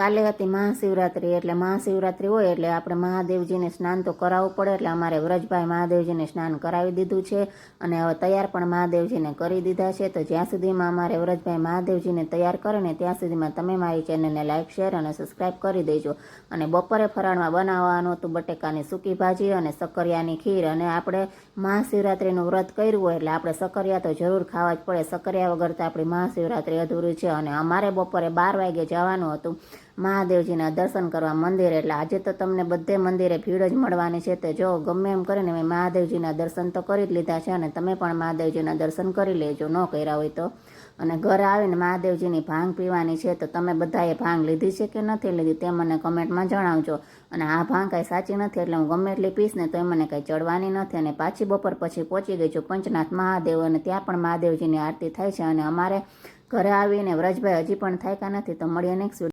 કાલે હતી મહાશિવરાત્રિ, એટલે મહાશિવરાત્રિ હોય એટલે આપણે મહાદેવજીને સ્નાન તો કરાવવું પડે, એટલે અમારે વ્રજભાઈ મહાદેવજીને સ્નાન કરાવી દીધું છે અને હવે તૈયાર પણ મહાદેવજીને કરી દીધા છે. તો જ્યાં સુધીમાં અમારે વ્રજભાઈ મહાદેવજીને તૈયાર કરે ને ત્યાં સુધીમાં તમે મારી ચેનલને લાઇક, શેર અને સબસ્ક્રાઈબ કરી દેજો. અને બપોરે ફરાળમાં બનાવવાનું હતું બટેકાની સૂકી ભાજી અને સક્કરિયાની ખીર. અને આપણે મહાશિવરાત્રિનું વ્રત કર્યું હોય એટલે આપણે સક્કરિયા તો જરૂર ખાવા જ પડે. સક્કરિયા વગર તો આપણી મહાશિવરાત્રિ અધૂરી છે. અને અમારે બપોરે 12 વાગે જવાનું હતું મહાદેવજીના દર્શન કરવા મંદિરે, એટલે આજે તો તમને બધે મંદિરે ભીડ જ મળવાની છે. તો જો ગમે એમ કરીને મેં મહાદેવજીના દર્શન તો કરી જ લીધા છે અને તમે પણ મહાદેવજીના દર્શન કરી લેજો ન કર્યા હોય તો. અને ઘરે આવીને મહાદેવજીની ભાંગ પીવાની છે. તો તમે બધાએ ભાંગ લીધી છે કે નથી લીધી તે મને કમેન્ટમાં જણાવજો. અને આ ભાંગ કાંઈ સાચી નથી, એટલે હું ગમે એટલી પીશ ને તો એ મને કાંઈ ચડવાની નથી. અને પાછી બપોર પછી પહોંચી ગઈ છું પંચનાથ મહાદેવ, અને ત્યાં પણ મહાદેવજીની આરતી થાય છે. અને અમારે ઘરે આવીને વ્રજભાઈ હજી પણ થાક્યા નથી. તો મળીએ નેક્સ્ટ